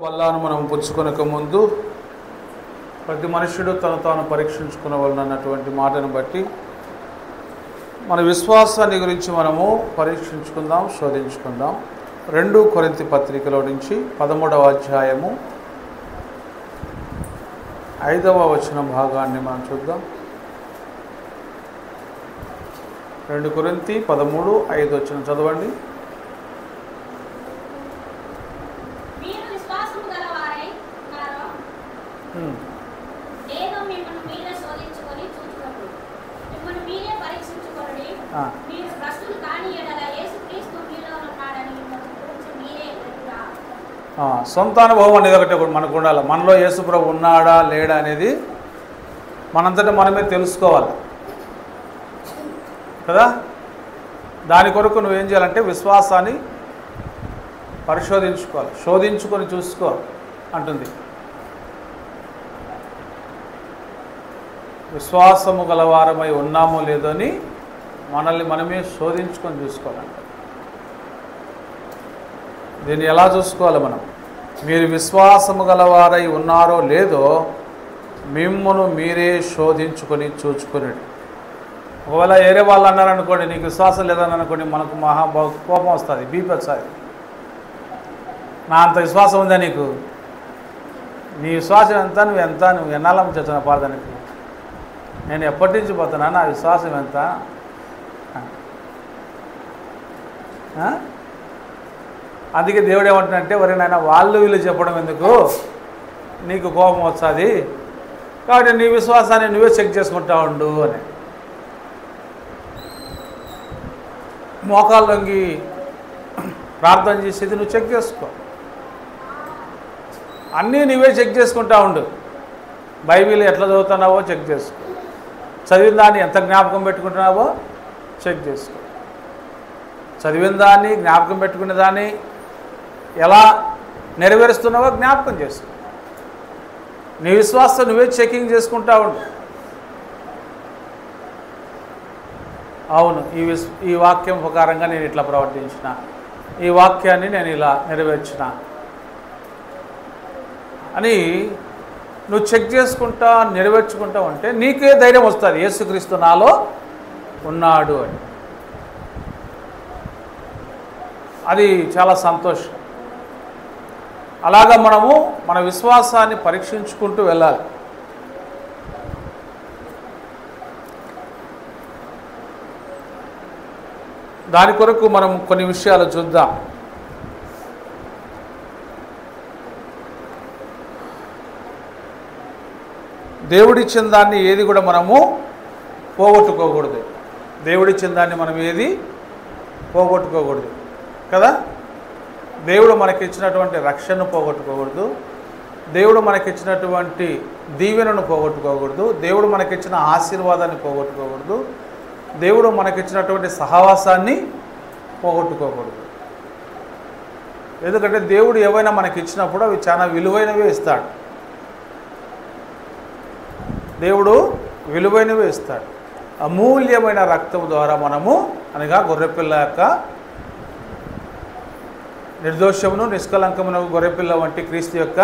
బల్లాను మనం పుచ్చుకొనక ముందు ప్రతి మనుష్యుడు తను తాను పరీక్షించుకునవలనన్నటువంటి మాటను బట్టి మన విశ్వాసాన్ని గురించి మనము పరీక్షించుకుందాం, శోధించుకుందాం. 2 కొరింథీ పత్రికలో నుంచి 13వ అధ్యాయము 5వ వచనం భాగాన్ని మనం చూద్దాం. 2 కొరింథీ 13:5 వచనం చదవండి. సొంత అనుభవం అనేది ఒకటి మనకు ఉండాలి. మనలో యేసుప్రభు ఉన్నాడా లేడా అనేది మనంతటా మనమే తెలుసుకోవాలి కదా. దాని కొరకు నువ్వేం చేయాలంటే విశ్వాసాన్ని పరిశోధించుకోవాలి, శోధించుకొని చూసుకో అంటుంది. విశ్వాసము గలవారమై ఉన్నామో లేదో అని మనల్ని మనమే శోధించుకొని చూసుకోవాలంట. దీన్ని ఎలా చూసుకోవాలి మనం? మీరు విశ్వాసము గలవారై ఉన్నారో లేదో మిమ్మును మీరే శోధించుకొని చూచుకునేది. ఒకవేళ వేరే వాళ్ళు అన్నారనుకోండి, నీకు విశ్వాసం లేదని అనుకోండి, మనకు కోపం వస్తుంది, బీపీ వస్తుంది. నా అంత విశ్వాసం ఉందా నీకు? నీ విశ్వాసం ఎంత? నువ్వు ఎన్నాళ్ళ చచ్చిన పాడదానికి? నేను ఎప్పటి నుంచి పోతున్నా, నా విశ్వాసం ఎంత? అందుకే దేవుడు ఏమంటున్నాడంటే, ఎవరైనా వాళ్ళు వీళ్ళు చెప్పడం ఎందుకు, నీకు కోపం వస్తుంది, కాబట్టి నీ విశ్వాసాన్ని నువ్వే చెక్ చేసుకుంటా ఉండు అని. మోకాళ్ళు వంగి ప్రార్థన చేసేది నువ్వు చెక్ చేసుకో, అన్నీ నువ్వే చెక్ చేసుకుంటా ఉండు. బైబిల్ ఎట్లా చదువుతున్నావో చెక్ చేసుకో, చదివిన దాన్ని ఎంత జ్ఞాపకం పెట్టుకుంటున్నావో చెక్ చేసుకో, చదివిన దాన్ని జ్ఞాపకం పెట్టుకునే దాన్ని ఎలా నెరవేరుస్తున్నావో జ్ఞాపకం చేసుకో. నీ విశ్వాసం నువ్వే చెకింగ్ చేసుకుంటా ఉండు. అవును, ఈ వాక్యం ప్రకారంగా నేను ఇట్లా ప్రవర్తించిన, ఈ వాక్యాన్ని నేను ఇలా నెరవేర్చిన అని నువ్వు చెక్ చేసుకుంటా నెరవేర్చుకుంటా ఉంటే నీకే ధైర్యం వస్తుంది, యేసుక్రీస్తు నాలో ఉన్నాడు అని. అది చాలా సంతోషం. అలాగా మనము మన విశ్వాసాన్ని పరీక్షించుకుంటూ వెళ్ళాలి. దాని కొరకు మనం కొన్ని విషయాలు చూద్దాం. దేవుడిచ్చిన దాన్ని ఏది కూడా మనము పోగొట్టుకోకూడదు. దేవుడిచ్చిన దాన్ని మనం ఏది పోగొట్టుకోకూడదు కదా. దేవుడు మనకిచ్చినటువంటి రక్షణను పోగొట్టుకోకూడదు, దేవుడు మనకిచ్చినటువంటి దీవెనను పోగొట్టుకోకూడదు, దేవుడు మనకిచ్చిన ఆశీర్వాదాన్ని పోగొట్టుకోకూడదు, దేవుడు మనకిచ్చినటువంటి సహవాసాన్ని పోగొట్టుకోకూడదు. ఎందుకంటే దేవుడు ఏవైనా మనకి ఇచ్చినప్పుడు అవి చాలా విలువైనవే ఇస్తాడు. దేవుడు విలువైనవే ఇస్తాడు. అమూల్యమైన రక్తం ద్వారా మనము, అనగా గొర్రెపిల్ల యొక్క నిర్దోషమును నిష్కలంకమును గొర్రెపిల్ల వంటి క్రీస్తు యొక్క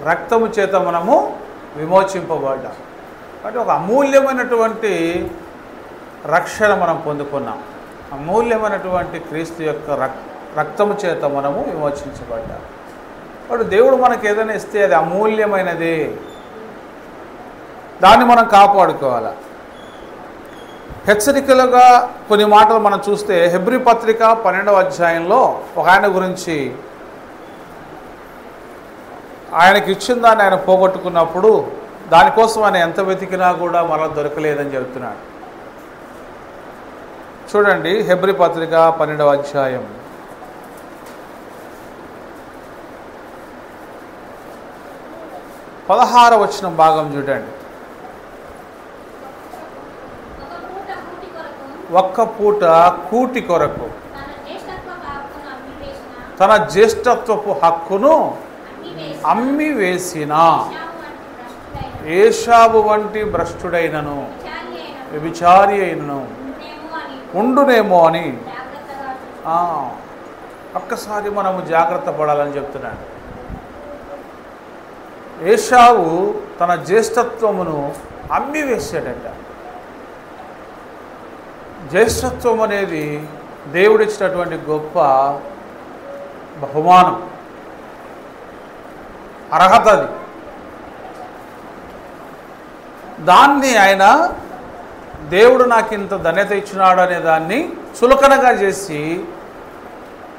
రక్తము చేత మనము విమోచింపబడ్డాం. కాబట్టి ఒక అమూల్యమైనటువంటి రక్షణ మనం పొందుకున్నాం. అమూల్యమైనటువంటి క్రీస్తు యొక్క రక్తము చేత మనము విమోచించబడ్డాం. కాబట్టి దేవుడు మనకు ఏదైనా ఇస్తే అది అమూల్యమైనదే, దాన్ని మనం కాపాడుకోవాలి. హెచ్చరికలుగా కొన్ని మాటలు మనం చూస్తే హెబ్రీ పత్రిక 12వ అధ్యాయంలో ఒక ఆయన గురించి, ఆయనకి ఇచ్చిన దాన్ని ఆయన పోగొట్టుకున్నప్పుడు దానికోసం ఆయన ఎంత వెతికినా కూడా మరలా దొరకలేదని చెబుతున్నాడు. చూడండి, హెబ్రీ పత్రిక 12వ అధ్యాయం 16వ వచనం భాగం చూడండి. ఒక్క పూట కూటి కొరకు తన జ్యేష్ఠత్వపు హక్కును అమ్మి వేసిన ఏషావు వంటి భ్రష్టుడైనను వ్యభిచారి అయినను ఉండునేమో అని ఒక్కసారి మనము జాగ్రత్త పడాలని చెప్తున్నాడు. ఏశావు తన జ్యేష్ఠత్వమును అమ్మివేశాడట. జ్యేష్ఠత్వం అనేది దేవుడిచ్చినటువంటి గొప్ప బహుమానం, అర్హత. అది దాన్ని ఆయన దేవుడు నాకు ఇంత ధన్యత ఇచ్చినాడు అనే దాన్ని చులకనగా చేసి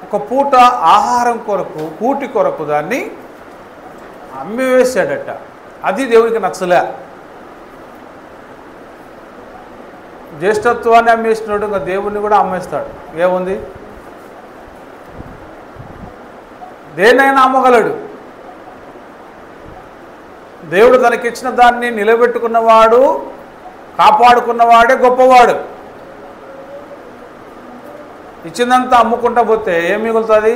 ఒక పూట ఆహారం కొరకు, కూటి కొరకు దాన్ని అమ్మివేశాడట. అది దేవుడికి నచ్చలే. జ్యేష్ఠత్వాన్ని అమ్మేసినాడు, ఇంకా దేవుణ్ణి కూడా అమ్మేస్తాడు. ఏముంది? దేన్నైనా అమ్మగలడు. దేవుడు తనకిచ్చిన దాన్ని నిలబెట్టుకున్నవాడు, కాపాడుకున్నవాడే గొప్పవాడు. ఇచ్చిందంతా అమ్ముకుంటా పోతే ఏం మిగులుతుంది?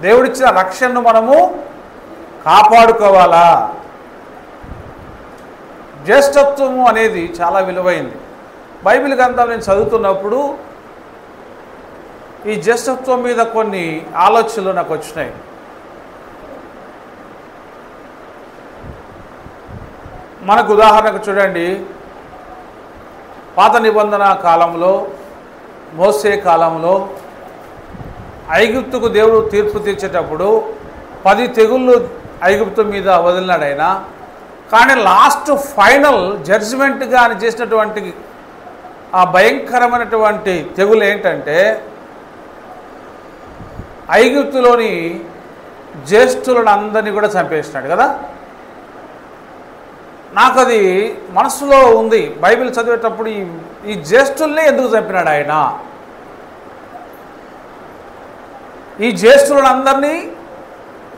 దేవుడిచ్చిన రక్షణను మనము కాపాడుకోవాలా. జ్యేష్ఠత్వము అనేది చాలా విలువైంది. బైబిల్ గ్రంథం నేను చదువుతున్నప్పుడు ఈ జ్యేష్ఠత్వం మీద కొన్ని ఆలోచనలు నాకు వచ్చినాయి. మనకు ఉదాహరణకు చూడండి, పాత నిబంధన కాలంలో, మోసే కాలంలో ఐగుప్తుకు దేవుడు తీర్పు తీర్చేటప్పుడు 10 తెగుళ్ళు ఐగుప్తు మీద వదిలినాడు ఆయన. కానీ లాస్ట్ ఫైనల్ జడ్జిమెంట్గా ఆయన చేసినటువంటి ఆ భయంకరమైనటువంటి తెగులు ఏంటంటే ఐగుప్తులోని జ్యేష్ఠులను అందరినీ కూడా చంపేసినాడు కదా. నాకు అది మనసులో ఉంది. బైబిల్ చదివేటప్పుడు ఈ జ్యేష్ఠుల్ని ఎందుకు చంపినాడు ఆయన? ఈ జ్యేష్ఠులను అందరినీ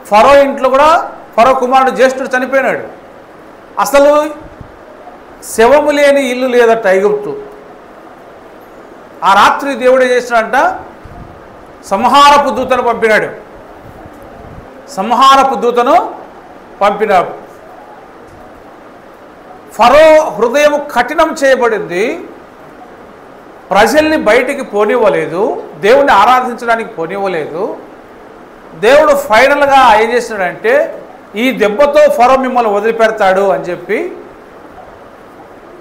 ఫరో ఇంట్లో కూడా, ఫరో కుమారుడు జ్యేష్ఠుడు చనిపోయినాడు. అసలు శవము లేని ఇల్లు లేదట ఐగుప్తు. ఆ రాత్రి దేవుడు చేసినాడంట, సంహారపు దూతను పంపినాడు. సంహారపు దూతను పంపినాడు. ఫరో హృదయం కఠినం చేయబడింది. ప్రజల్ని బయటికి పోనివ్వలేదు, దేవుణ్ణి ఆరాధించడానికి పోనివ్వలేదు. దేవుడు ఫైనల్గా ఏం చేసినాడంటే, ఈ దెబ్బతో ఫరో మిమ్మల్ని వదిలిపెడతాడు అని చెప్పి,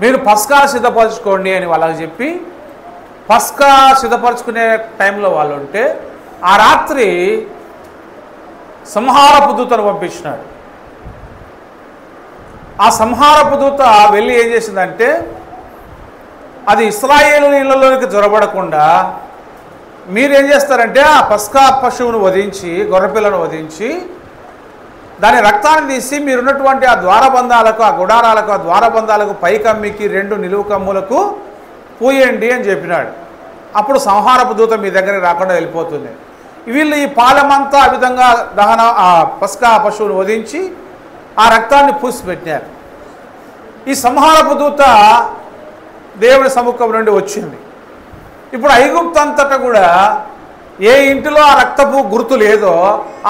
మీరు పస్కా సిద్ధపరచుకోండి అని వాళ్ళకి చెప్పి, పస్కా సిద్ధపరచుకునే టైంలో వాళ్ళు ఉంటే ఆ రాత్రి సంహారపు దూతను పంపించినాడు. ఆ సంహారపు దూత వెళ్ళి ఏం చేసిందంటే, అది ఇశ్రాయేలు ఇళ్లలోకి జొరబడకుండా మీరేం చేస్తారంటే ఆ పస్కా పశువును వధించి, గొర్రెపిల్లను వధించి, దాని రక్తాన్ని తీసి మీరున్నటువంటి ఆ ద్వారబంధాలకు, ఆ గుడారాలకు, ఆ ద్వారబంధాలకు పైకమ్మికి 2 నిలువు కమ్ములకు పూయండి అని చెప్పినాడు. అప్పుడు సంహారపు దూత మీ దగ్గరికి రాకుండా వెళ్ళిపోతుంది. వీళ్ళు ఈ పాలెమంతా ఆ విధంగా ఆ పస్కా పశువును వధించి ఆ రక్తాన్ని పూసిపెట్టారు. ఈ సంహారపు దూత దేవుడి సముఖం నుండి వచ్చింది. ఇప్పుడు ఐగుప్తు అంతటా కూడా ఏ ఇంటిలో ఆ రక్తపు గుర్తు లేదో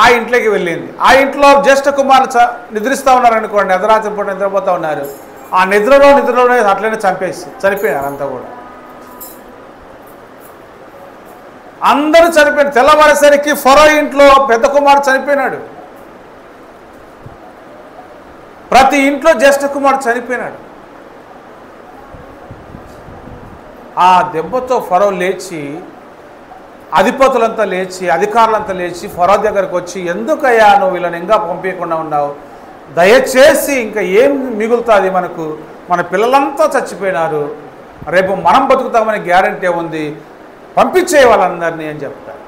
ఆ ఇంట్లోకి వెళ్ళింది. ఆ ఇంట్లో జ్యేష్ఠ కుమారులు నిద్రిస్తూ ఉన్నారనుకోండి, అర్ధరాత్రి పూట నిద్రపోతూ ఉన్నారు. ఆ నిద్రలోనే అట్లనే చనిపోయినారు అంతా కూడా. అందరూ చనిపోయారు. తెల్లవారేసరికి ఫరో ఇంట్లో పెద్ద కుమారుడు చనిపోయినాడు. ప్రతి ఇంట్లో జ్యేష్ఠ కుమారుడు చనిపోయినాడు. ఆ దెబ్బతో ఫరో లేచి, అధిపతులంతా లేచి, అధికారులంతా లేచి ఫరో దగ్గరకు వచ్చి, ఎందుకయ్యా నువ్వు వీళ్ళని ఇంకా పంపించకుండా ఉన్నావు? దయచేసి ఇంకా ఏం మిగులుతుంది మనకు? మన పిల్లలంతా చచ్చిపోయినారు, రేపు మనం బతుకుతామని గ్యారంటీ ఉంది, పంపించే వాళ్ళందరినీ అని చెప్తారు.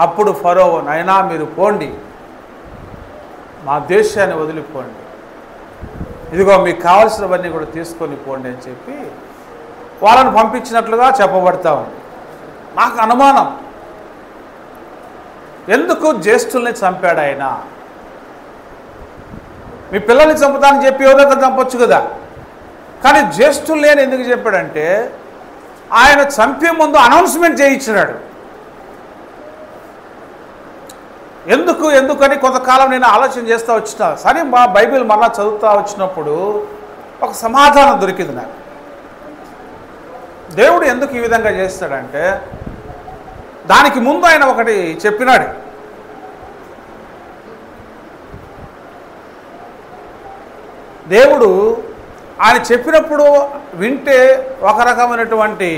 అప్పుడు ఫరో, నాయనా మీరు పోండి, మా దేశాన్ని వదిలిపోండి, ఇదిగో మీకు కావాల్సినవన్నీ కూడా తీసుకొని పోండి అని చెప్పి వాళ్ళని పంపించినట్లుగా చెప్పబడతా ఉంది. నాకు అనుమానం, ఎందుకు జ్యేష్ఠుల్ని చంపాడు ఆయన? మీ పిల్లల్ని చంపుతానని చెప్పి ఎవరైనా చంపొచ్చు కదా, కానీ జ్యేష్ఠుల్ని అని ఎందుకు చెప్పాడంటే ఆయన చంపే ముందు అనౌన్స్మెంట్ చేయించినాడు. ఎందుకని కొంతకాలం నేను ఆలోచన చేస్తూ వచ్చిన, సరే మా బైబిల్ మళ్ళా చదువుతూ వచ్చినప్పుడు ఒక సమాధానం దొరికింది నాకు. దేవుడు ఎందుకు ఈ విధంగా చేస్తాడంటే దానికి ముందు ఆయన ఒకటి చెప్పినాడు. దేవుడు ఆయన చెప్పినప్పుడు వింటే ఒక రకమైనటువంటి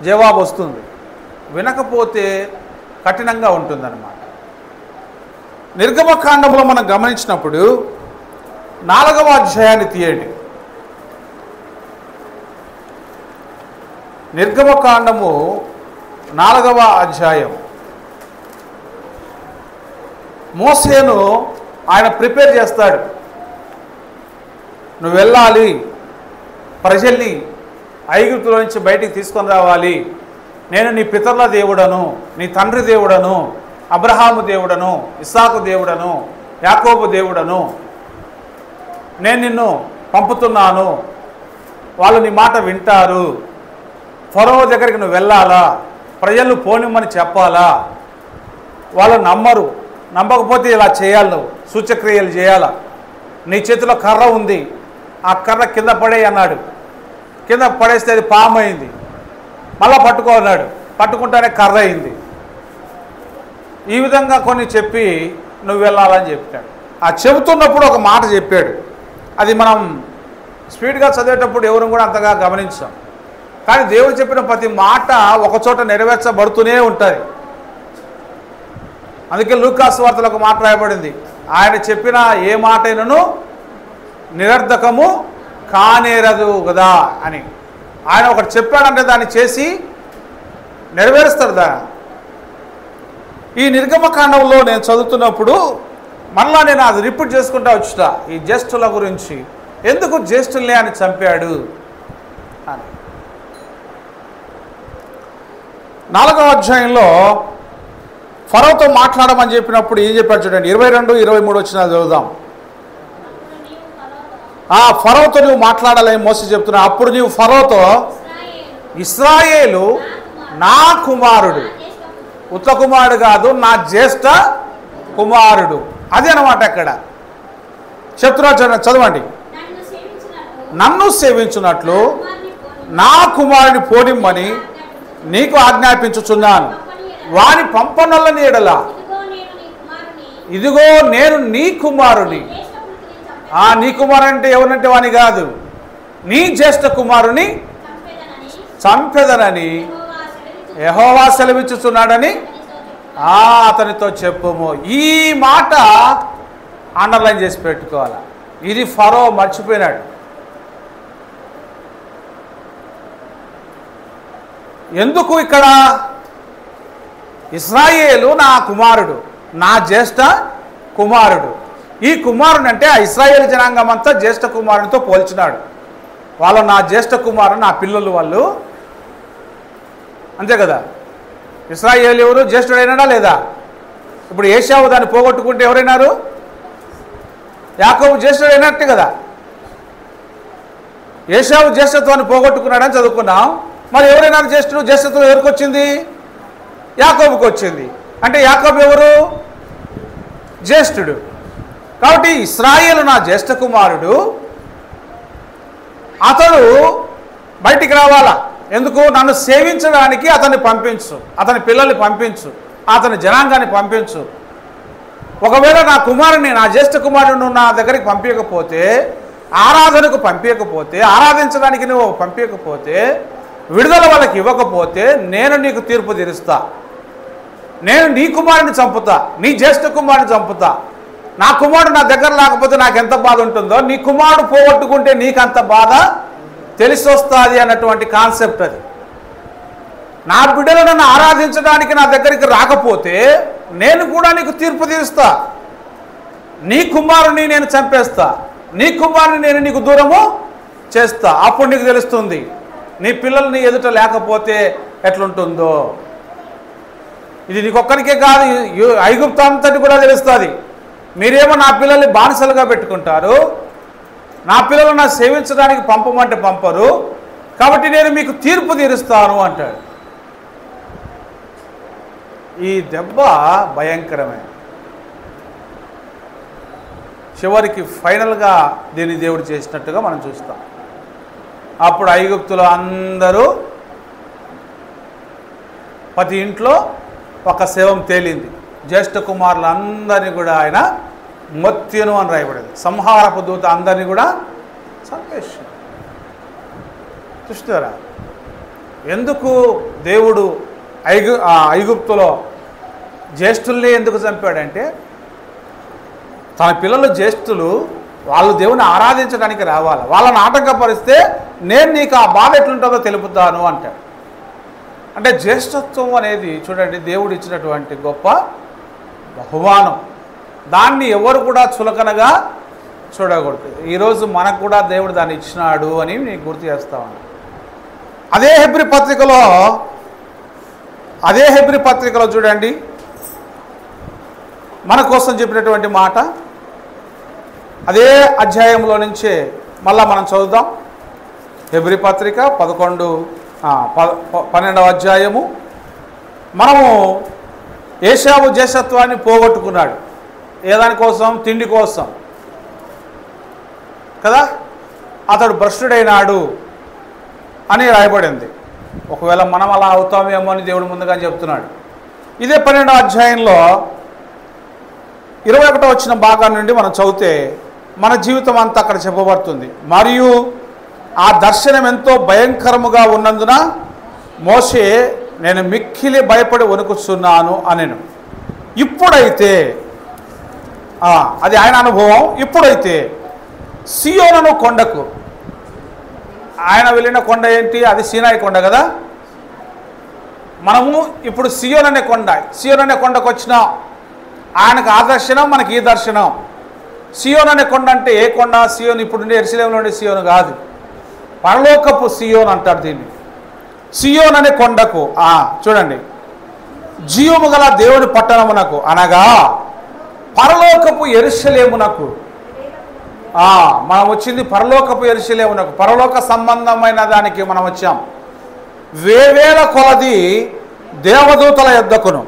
జవాబు వస్తుంది, వినకపోతే కఠినంగా ఉంటుందన్నమాట. నిర్గమకాండంలో మనం గమనించినప్పుడు 4వ అధ్యాయాన్ని తీయండి. నిర్గమకాండము 4వ అధ్యాయం. మోసేను ఆయన ప్రిపేర్ చేస్తాడు, నువ్వు వెళ్ళాలి, ప్రజల్ని ఐగుప్తులో నుంచి బయటికి తీసుకొని రావాలి, నేను నీ పితరుల దేవుడను, నీ తండ్రి దేవుడను, అబ్రహాము దేవుడను, ఇస్సాకు దేవుడను, యాకోబు దేవుడను, నేను నిన్ను పంపుతున్నాను, వాళ్ళు నీ మాట వింటారు, ఫరో దగ్గరికి నువ్వు వెళ్ళాలా, ప్రజలు పోనిమ్మని చెప్పాలా, వాళ్ళు నమ్మరు, నమ్మకపోతే ఇలా చేయాలి, నువ్వు సూచక్రియలు చేయాలా, నీ చేతిలో కర్ర ఉంది, ఆ కర్ర కింద పడే అన్నాడు, కింద పడేస్తే అది పాము అయింది, మళ్ళా పట్టుకో అన్నాడు, పట్టుకుంటానే కర్ర అయింది. ఈ విధంగా కొన్ని చెప్పి నువ్వు వెళ్ళాలని చెప్పాడు. ఆ చెబుతున్నప్పుడు ఒక మాట చెప్పాడు, అది మనం స్పీడ్గా చదివేటప్పుడు ఎవరు కూడా అంతగా గమనించాం, కానీ దేవుడు చెప్పిన ప్రతి మాట ఒకచోట నెరవేర్చబడుతూనే ఉంటుంది. అందుకే లూకాసు వార్తలో ఒక మాట రాయబడింది, ఆయన చెప్పిన ఏ మాట అయినను నిరర్ధకము కానేరదు కదా అని. ఆయన ఒకటి చెప్పాడంటే దాన్ని చేసి నెరవేరుస్తాడు. ఈ నిర్గమకాండంలో నేను చదువుతున్నప్పుడు మళ్ళా నేను అది రిపీట్ చేసుకుంటా వచ్చుట, ఈ జ్యేష్ఠుల గురించి, ఎందుకు జ్యేష్ఠుల్ని అని చంపాడు అని. 4వ అధ్యాయంలో ఫరోతో మాట్లాడమని చెప్పినప్పుడు ఏం చెప్పాడు చూడండి, 22, 23 వచ్చిన చదువుదాం. ఫరోతో నువ్వు మాట్లాడాలని మోసే చెప్తున్నా. అప్పుడు నీవు ఫరోతో, ఇశ్రాయేలు నా కుమారుడు, ఉత్త కుమారుడు కాదు, నా జ్యేష్ఠ కుమారుడు, అదే అన్నమాట. అక్కడ చెప్తున్నా చదవండి, నన్ను సేవించున్నట్లు నా కుమారుని పోనిమ్మని నీకు ఆజ్ఞాపించుచున్నాను, వాని పంపనొల్లని ఎడల ఇదిగో నేను నీ కుమారుని. నీ కుమారు అంటే ఎవరంటే వాని కాదు, నీ జ్యేష్ఠ కుమారుని చంపెదనని యెహోవా సెలవిచ్చుచున్నాడని అతనితో చెప్పుము. ఈ మాట అండర్లైన్ చేసి పెట్టుకోవాలి. ఇది ఫరో మర్చిపోయినాడు. ఎందుకు ఇక్కడ ఇశ్రాయేలు నా కుమారుడు, నా జ్యేష్ఠ కుమారుడు. ఈ కుమారుడు అంటే ఆ ఇశ్రాయేలు జనాంగం అంతా జ్యేష్ఠ కుమారునితో పోల్చినాడు. వాళ్ళు నా జ్యేష్ఠ కుమారుడు, నా పిల్లలు వాళ్ళు, అంతే కదా. ఇశ్రాయేలు ఎవరు? జ్యేష్ఠుడైనాడా లేదా? ఇప్పుడు ఏశావు దాన్ని పోగొట్టుకుంటే ఎవరైనారు? యాకోబు జ్యేష్ఠుడైనట్టే కదా. ఏశావు జ్యేష్ఠత్వాన్ని పోగొట్టుకున్నాడని చదువుకున్నాం. మరి ఎవరైనా జ్యేష్ఠుడు? జ్యేష్ఠత్వం ఎవరికి వచ్చింది? యాకోబుకి వచ్చింది. అంటే యాకోబు ఎవరు? జ్యేష్ఠుడు. కాబట్టి ఇశ్రాయేలు నా జ్యేష్ఠ కుమారుడు, అతడు బయటికి రావాలా. ఎందుకు? నన్ను సేవించడానికి అతన్ని పంపించు, అతని పిల్లల్ని పంపించు, అతని జనాంగాన్ని పంపించు. ఒకవేళ నా కుమారుని, నా జ్యేష్ఠ కుమారుడు నా దగ్గరికి పంపించకపోతే, ఆరాధనకు పంపించకపోతే, ఆరాధించడానికి నువ్వు పంపించకపోతే, విడుదల వాళ్ళకి ఇవ్వకపోతే నేను నీకు తీర్పు తీరుస్తా. నేను నీ కుమారుని చంపుతా, నీ జ్యేష్ఠ కుమారుని చంపుతా. నా కుమారుడు నా దగ్గర లేకపోతే నాకు ఎంత బాధ ఉంటుందో, నీ కుమారుడు పోగొట్టుకుంటే నీకంత బాధ తెలిసి వస్తుంది అన్నటువంటి కాన్సెప్ట్ అది. నా బిడ్డలు నన్ను ఆరాధించడానికి నా దగ్గరికి రాకపోతే నేను కూడా నీకు తీర్పు తీరుస్తా. నీ కుమారుని నేను చంపేస్తా, నీ కుమారుని నేను నీకు దూరము చేస్తా. అప్పుడు నీకు తెలుస్తుంది నీ పిల్లలు నీ ఎదుట లేకపోతే ఎట్లుంటుందో. ఇది నీకొక్కరికే కాదు, ఐగుప్తు అంతటి కూడా తెలుస్తుంది. మీరేమో నా పిల్లల్ని బానిసలుగా పెట్టుకుంటారు, నా పిల్లలు నా సేవించడానికి పంపమంటే పంపరు, కాబట్టి నేను మీకు తీర్పు తీరుస్తాను అంటాడు. ఈ దెబ్బ భయంకరమైన. చివరికి ఫైనల్గా దీన్ని దేవుడు చేసినట్టుగా మనం చూస్తాం. అప్పుడు ఐగుప్తులో అందరూ, ప్రతి ఇంట్లో ఒక శవం తేలింది. జ్యేష్ఠ కుమారులందరినీ కూడా ఆయన మొత్యను అని రాయబడింది. సంహారపు దూత అందరినీ కూడా చంపేసి చూస్తారా. ఎందుకు దేవుడు ఐగుప్తులో జ్యేష్ఠుల్ని ఎందుకు చంపాడంటే, తన పిల్లలు జ్యేష్ఠులు వాళ్ళు దేవుని ఆరాధించడానికి రావాలి, వాళ్ళని ఆటంకపరిస్తే నేను నీకు ఆ బాధ ఎట్లుంటుందో తెలుపుతాను అంటాడు. అంటే జ్యేష్ఠత్వం అనేది చూడండి దేవుడు ఇచ్చినటువంటి గొప్ప బహుమానం. దాన్ని ఎవరు కూడా చులకనగా చూడకూడదు. ఈరోజు మనకు కూడా దేవుడు దాన్ని ఇచ్చినాడు అని నీకు గుర్తు చేస్తా ఉన్నాను. అదే హెబ్రీ పత్రికలో చూడండి మన కోసం చెప్పినటువంటి మాట. అదే అధ్యాయంలో నుంచే మళ్ళా మనం చదువుదాం. హెబ్రీ పత్రిక 12వ అధ్యాయము. మనము ఏశావు జ్యేష్ఠత్వాన్ని పోగొట్టుకున్నాడు. ఏదానికోసం? తిండి కోసం కదా. అతడు భ్రష్టుడైనాడు అని రాయబడింది. ఒకవేళ మనం అలా అవుతామేమో అని దేవుడు ముందుగా చెప్తున్నాడు. ఇదే 12వ అధ్యాయంలో 21వ వచ్చిన భాగం నుండి మనం చదివితే మన జీవితం అంతా అక్కడ చెప్పబడుతుంది. మరియు ఆ దర్శనం ఎంతో భయంకరముగా ఉన్నందున మోషే నేను మిక్కిలి భయపడి వణుకుచున్నాను అనెను. ఇప్పుడైతే అది ఆయన అనుభవం. ఇప్పుడైతే సియోను కొండకు, ఆయన వెళ్ళిన కొండ ఏంటి? అది సీనాయి కొండ కదా. మనము ఇప్పుడు సియోన్ అనే కొండకు వచ్చినాం. ఆయనకు ఆ దర్శనం, మనకి ఈ దర్శనం. సియోన్ అనే కొండ అంటే ఏ కొండ? సియోన్ ఇప్పుడు యెరూషలేములో ఉండే సియోను కాదు, పరలోకపు సియోన్ అంటారు దీన్ని. సియోన్ అనే కొండకు చూడండి, జీవము గల దేవుని పట్టణమునకు అనగా పరలోకపు యెరూషలేమునకు. మనం వచ్చింది పరలోకపు యెరూషలేమునకు, పరలోక సంబంధమైన దానికి మనం వచ్చాం. వేవేల కొలది దేవదూతల యొద్దకును.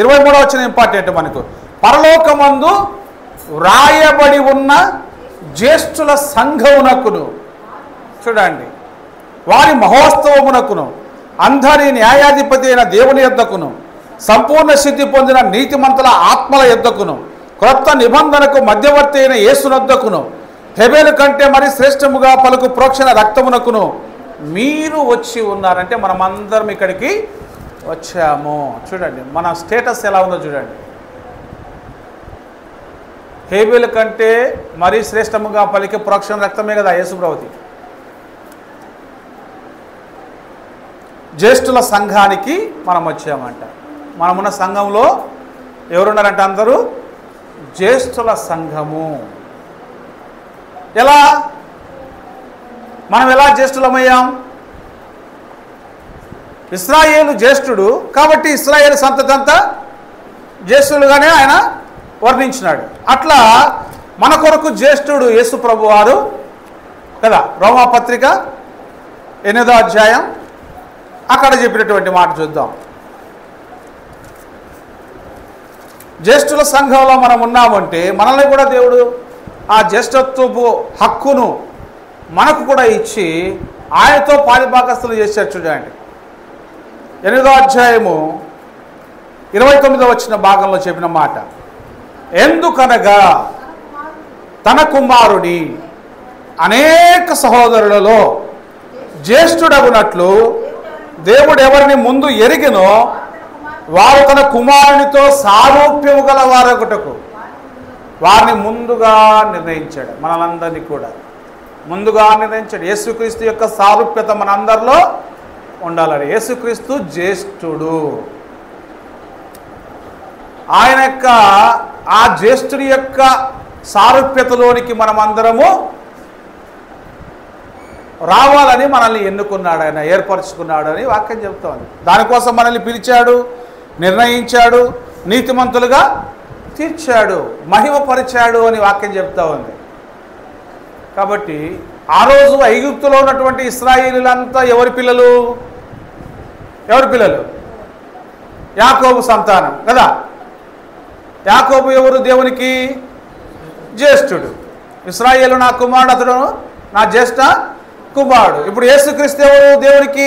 23వ వచ్చిన ఇంపార్టెంట్ మనకు. పరలోకమందు వ్రాయబడి ఉన్న జ్యేష్ఠుల సంఘమునకును. చూడండి, వారి మహోత్సవమునకును, అందరి న్యాయాధిపతి అయిన దేవుని యొద్దకును, సంపూర్ణ సిద్ధి పొందిన నీతిమంతుల ఆత్మల యొద్దకును, క్రొత్త నిబంధనకు మధ్యవర్తి అయిన యేసునొద్దకును, హెబెలు కంటే మరి శ్రేష్టముగా పలుకు ప్రోక్షణ రక్తమునకును మీరు వచ్చి ఉన్నారంటే మనమందరం ఇక్కడికి వచ్చాము. చూడండి మన స్టేటస్ ఎలా ఉందో చూడండి. హేబెలు కంటే మరీ శ్రేష్టముగా పలికే ప్రోక్షణ రక్తమే కదా యేసు ప్రభుది. జ్యేష్ఠుల సంఘానికి మనం వచ్చామంట. మనమున్న సంఘంలో ఎవరున్నారంటే అందరూ జ్యేష్ఠుల సంఘము. ఎలా మనం ఎలా జ్యేష్ఠులమయ్యాం? ఇశ్రాయేలు జ్యేష్ఠుడు కాబట్టి ఇశ్రాయేలు సంతతి అంతా జ్యేష్ఠులుగానే ఆయన వర్ణించినాడు. అట్లా మన కొరకు జ్యేష్ఠుడు యేసు ప్రభు వారు కదా. రోమాపత్రిక 8వ అధ్యాయం అక్కడ చెప్పినటువంటి మాట చూద్దాం. జ్యేష్ఠుల సంఘంలో మనం ఉన్నామంటే మనల్ని కూడా దేవుడు ఆ జ్యేష్ఠత్వపు హక్కును మనకు కూడా ఇచ్చి ఆయనతో పాలిభాగస్తులు చేశారు. చూడండి 8వ అధ్యాయము 29వ వచ్చిన భాగంలో చెప్పిన మాట. ఎందుకనగా తన కుమారుని అనేక సహోదరులలో జ్యేష్ఠుడగునట్లు దేవుడు ఎవరిని ముందు ఎరిగినో వారు తన కుమారునితో సారూప్యము గల వారొకటకు వారిని ముందుగా నిర్ణయించాడు. మనందరినీ కూడా ముందుగా నిర్ణయించాడు. యేసుక్రీస్తు యొక్క సారూప్యత మనందరిలో ఉండాలని. యేసుక్రీస్తు జ్యేష్ఠుడు. ఆయన యొక్క ఆ జ్యేష్ఠుడి యొక్క సారూప్యతలోనికి మనమందరము రావాలని మనల్ని ఎన్నుకున్నాడు, ఆయన ఏర్పరచుకున్నాడు అని వాక్యం చెప్తోంది. దానికోసం మనల్ని పిలిచాడు, నిర్ణయించాడు, నీతిమంతులుగా తీర్చాడు, మహిమపరిచాడు అని వాక్యం చెప్తా ఉంది. కాబట్టి ఆ రోజు ఐగుప్తులో ఉన్నటువంటి ఇశ్రాయేలీలంతా ఎవరి పిల్లలు? యాకోబు సంతానం కదా. యాకోబు ఎవరు? దేవునికి జ్యేష్ఠుడు. ఇశ్రాయేలు నా కుమారుడు, అతడు నా జ్యేష్ఠ కుమారుడు. ఇప్పుడు యేసుక్రీస్తు ఎవరు? దేవునికి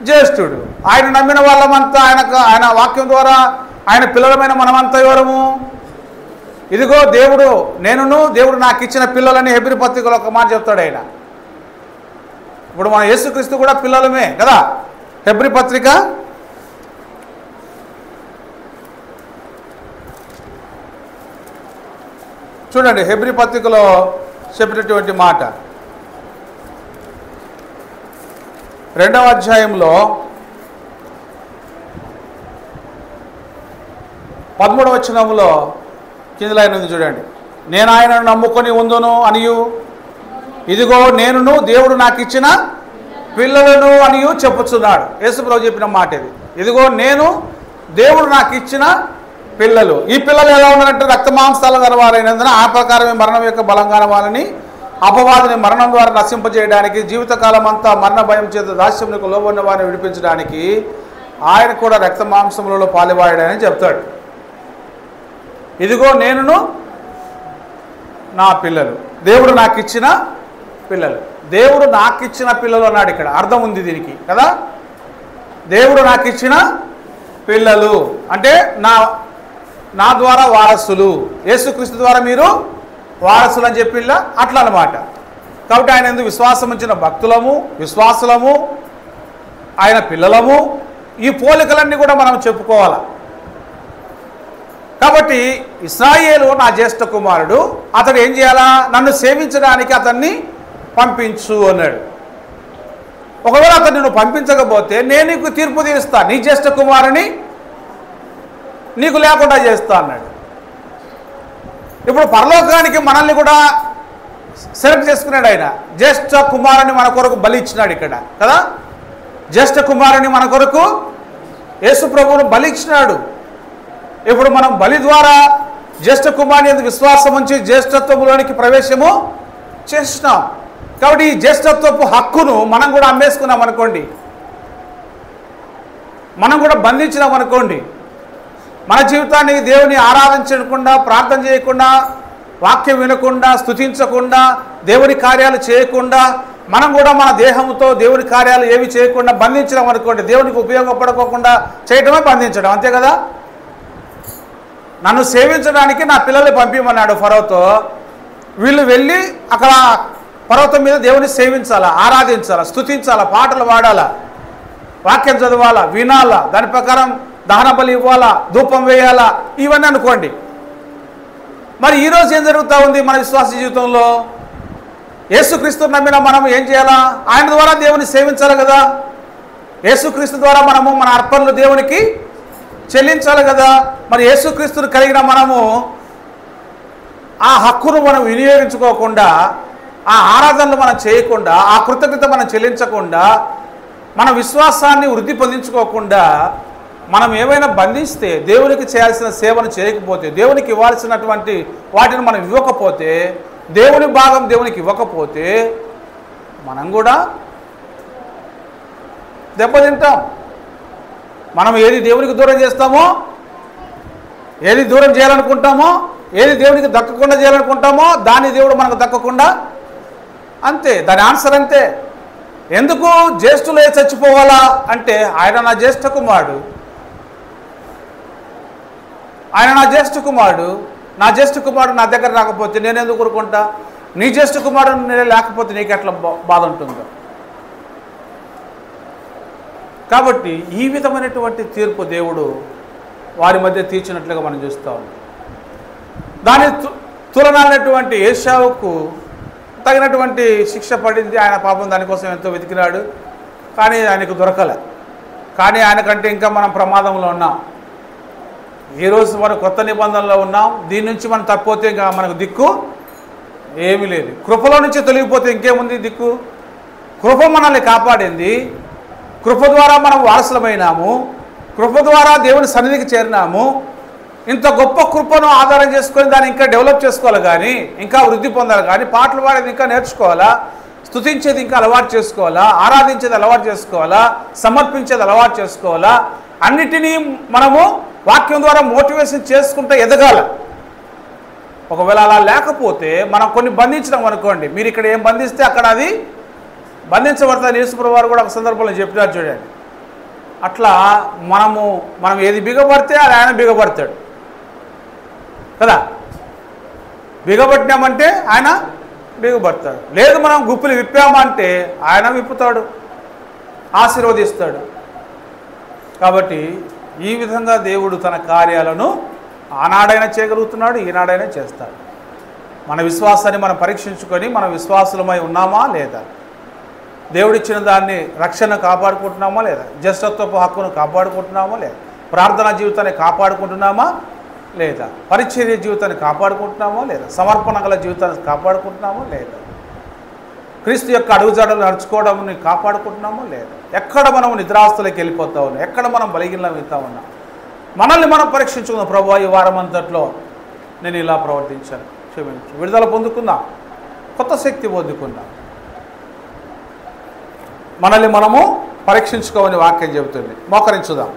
జ్యేష్ఠుడు. ఆయన నమ్మిన వాళ్ళమంతా ఆయన వాక్యం ద్వారా ఆయన పిల్లలమైన మనమంతా ఎవరము? ఇదిగో దేవుడు నాకు ఇచ్చిన పిల్లలని హెబ్రీ పత్రికలో ఒక మాట చెప్తాడు ఆయన. ఇప్పుడు మన యేసుక్రీస్తు కూడా పిల్లలమే కదా. హెబ్రీ పత్రిక చూడండి, హెబ్రీ పత్రికలో చెప్పినటువంటి మాట 2వ అధ్యాయంలో 13వ వచనంలో కింద లైన్ ఉంది చూడండి. నేను ఆయనను నమ్ముకొని ఉందును అనియు, ఇదిగో నేనును దేవుడు నాకు ఇచ్చిన పిల్లలను అనియు చెప్పుచున్నాడు. యేసుప్రభు చెప్పిన మాట ఇది. ఇదిగో నేను దేవుడు నాకు ఇచ్చిన పిల్లలు. ఈ పిల్లలు ఎలా ఉన్నారంటే రక్తమాంసాల గల వారైనందున ఆ ప్రకారమే మరణం యొక్క బలంగా వాళ్ళని అపవాదిని మరణం ద్వారా నశింపజేయడానికి, జీవితకాలం అంతా మరణ భయం చేత దాస్యమునకు లోబడిన వారిని విడిపించడానికి ఆయన కూడా రక్త మాంసములలో పాలువాడాడని చెప్తాడు. ఇదిగో నేనును నా పిల్లలు, దేవుడు నాకు ఇచ్చిన పిల్లలు. దేవుడు నాకు ఇచ్చిన పిల్లలు అన్నాడు. ఇక్కడ అర్థం ఉంది దీనికి కదా. దేవుడు నాకు ఇచ్చిన పిల్లలు అంటే నా ద్వారా వారసులు, యేసుక్రీస్తు ద్వారా మీరు వారసులు అని చెప్పిల్లా అట్లా అన్నమాట. కాబట్టి ఆయన ఎందుకు విశ్వాసం ఉంచిన భక్తులము, విశ్వాసులము, ఆయన పిల్లలము, ఈ పోలికలన్నీ కూడా మనం చెప్పుకోవాలి. కాబట్టి ఇశ్రాయేలు నా జ్యేష్ఠ కుమారుడు, అతడు ఏం చేయాలా? నన్ను సేవించడానికి అతన్ని పంపించు అన్నాడు. ఒకవేళ అతను నువ్వు పంపించకపోతే నేను నీకు తీర్పు తీరుస్తా, నీ జ్యేష్ఠ కుమారుని నీకు లేకుండా చేస్తా అన్నాడు. ఇప్పుడు పరలోకానికి మనల్ని కూడా సెలెక్ట్ చేసుకున్నాడు ఆయన. జ్యేష్ఠ కుమారుని మన కొరకు బలి ఇచ్చినాడు ఇక్కడ కదా. జ్యేష్ఠ కుమారుని మన కొరకు యేసు ప్రభువును బలి ఇచ్చినాడు. ఇప్పుడు మనం బలి ద్వారా జ్యేష్ఠ కుమారుని ఎందుకు విశ్వాసం ఉంచి జ్యేష్ఠత్వంలోనికి ప్రవేశము చేస్తున్నాం. కాబట్టి ఈ జ్యేష్ఠత్వపు హక్కును మనం కూడా అమ్మేసుకున్నాం అనుకోండి, మనం కూడా బంధించినాం అనుకోండి, మన జీవితాన్ని దేవుని ఆరాధించకుండా, ప్రార్థన చేయకుండా, వాక్యం వినకుండా, స్తుతించకుండా, దేవుని కార్యాలు చేయకుండా, మనం కూడా మన దేహంతో దేవుని కార్యాలు ఏవి చేయకుండా బంధించడం అనుకోండి, దేవునికి ఉపయోగపడకోకుండా చేయటమే బంధించడం, అంతే కదా. నన్ను సేవించడానికి నా పిల్లల్ని పంపించమన్నాడు ఫరోతో. వీళ్ళు వెళ్ళి అక్కడ పర్వతం మీద దేవుని సేవించాలా, ఆరాధించాలా, స్తుతించాలా, పాటలు పాడాలా, వాక్యం చదవాలా, వినాలా, దాని ప్రకారం దహన బలి ఇవ్వాలా, ధూపం వేయాలా, ఇవన్నీ అనుకోండి. మరి ఈరోజు ఏం జరుగుతూ ఉంది మన విశ్వాస జీవితంలో? యేసుక్రీస్తు నమ్మిన మనం ఏం చేయాలా? ఆయన ద్వారా దేవుని సేవించాలి కదా. యేసుక్రీస్తు ద్వారా మనము మన అర్పణలు దేవునికి చెల్లించాలి కదా. మరి యేసుక్రీస్తుని కలిగిన మనము ఆ హక్కును మనం వినియోగించుకోకుండా, ఆ ఆరాధనలు మనం చేయకుండా, ఆ కృతజ్ఞత మనం చెల్లించకుండా, మన విశ్వాసాన్ని వృద్ధి పొందించుకోకుండా మనం ఏమైనా బంధిస్తే, దేవునికి చేయాల్సిన సేవను చేయకపోతే, దేవునికి ఇవ్వాల్సినటువంటి వాటిని మనం ఇవ్వకపోతే, దేవుని భాగం దేవునికి ఇవ్వకపోతే మనం కూడా దెబ్బతింటాం. మనం ఏది దేవునికి దూరం చేస్తామో, ఏది దూరం చేయాలనుకుంటామో, ఏది దేవునికి దక్కకుండా చేయాలనుకుంటామో దాన్ని దేవుడు మనకు దక్కకుండా, అంతే. దాని ఆన్సర్ అంతే. ఎందుకు జ్యేష్ఠులే చచ్చిపోవాలా అంటే, ఆయన నా జ్యేష్ఠ కుమారుడు, ఆయన నా జ్యేష్ఠ కుమారుడు, నా జ్యేష్ఠ కుమారుడు నా దగ్గర రాకపోతే నేను ఎందుకు ఊరుకుంటా? నీ జ్యేష్ఠ కుమారుడు నేను లేకపోతే నీకు ఎట్లా బాధ ఉంటుందో. కాబట్టి ఈ విధమైనటువంటి తీర్పు దేవుడు వారి మధ్య తీర్చినట్లుగా మనం చూస్తూ ఉన్నాం. దాని తులనాలైనటువంటి ఏశావుకు తగినటువంటి శిక్ష పడింది. ఆయన పాపం దానికోసం ఎంతో వెతికినాడు, కానీ ఆయనకు దొరకలే. కానీ ఆయనకంటే ఇంకా మనం ప్రమాదంలో ఉన్నాం. ఈరోజు మనం కొత్త నిబంధనలో ఉన్నాం. దీని నుంచి మనం తప్పిపోతే ఇంకా మనకు దిక్కు ఏమీ లేదు. కృపలో నుంచి తొలగిపోతే ఇంకేముంది దిక్కు? కృప మనల్ని కాపాడింది. కృప ద్వారా మనం వారసులమైనాము. కృప ద్వారా దేవుని సన్నిధికి చేరినాము. ఇంత గొప్ప కృపను ఆధారం చేసుకొని దాన్ని ఇంకా డెవలప్ చేసుకోవాలి, కానీ ఇంకా వృద్ధి పొందాలి, కానీ పాటలు పాడేది ఇంకా నేర్చుకోవాలా, స్తుతించేది ఇంకా అలవాటు చేసుకోవాలా, ఆరాధించేది అలవాటు చేసుకోవాలా, సమర్పించేది అలవాటు చేసుకోవాలా. అన్నిటినీ మనము వాక్యం ద్వారా మోటివేషన్ చేసుకుంటే ఎదగాల. ఒకవేళ అలా లేకపోతే మనం కొన్ని బంధించడం అనుకోండి, మీరు ఇక్కడ ఏం బంధిస్తే అక్కడ అది బంధించబడతారు. యేసుప్రభువు వారు కూడా ఒక సందర్భంలో చెప్పినారు చూడండి. అట్లా మనం ఏది బిగపడితే అది ఆయన బిగపడతాడు కదా. బిగబట్టినామంటే ఆయన బిగబడతాడు. లేదు మనం గుప్పులు విప్పామంటే ఆయన విప్పుతాడు, ఆశీర్వదిస్తాడు. కాబట్టి ఈ విధంగా దేవుడు తన కార్యాలను ఆనాడైనా చేయగలుగుతున్నాడు, ఈనాడైనా చేస్తాడు. మన విశ్వాసాన్ని మనం పరీక్షించుకొని మన విశ్వాసులమై ఉన్నామా లేదా, దేవుడిచ్చిన దాన్ని రక్షణ కాపాడుకుంటున్నామా లేదా, జ్యేష్ఠత్వపు హక్కును కాపాడుకుంటున్నామా లేదా, ప్రార్థనా జీవితాన్ని కాపాడుకుంటున్నామా లేదా, పరిచర్య జీవితాన్ని కాపాడుకుంటున్నామా లేదా, సమర్పణ గల జీవితాన్ని కాపాడుకుంటున్నామా లేదా, క్రీస్తు యొక్క అడుగుజాడలు నడుచుకోవడం కాపాడుకుంటున్నామో లేదా, ఎక్కడ మనం నిద్రాస్తులకు వెళ్ళిపోతా ఉన్నాం, ఎక్కడ మనం బలహీనలం అవుతా ఉన్నాం, మనల్ని మనం పరీక్షించుకుందాం. ప్రభువా, ఈ వారం అంతట్లో నేను ఇలా ప్రవర్తించాను, క్షమించు. విడుదల పొందుకుందాం, కొత్త శక్తి పొందుకుందాం. మనల్ని మనము పరీక్షించుకోమని వాక్యం చెబుతుంది. మోకరించుదాం.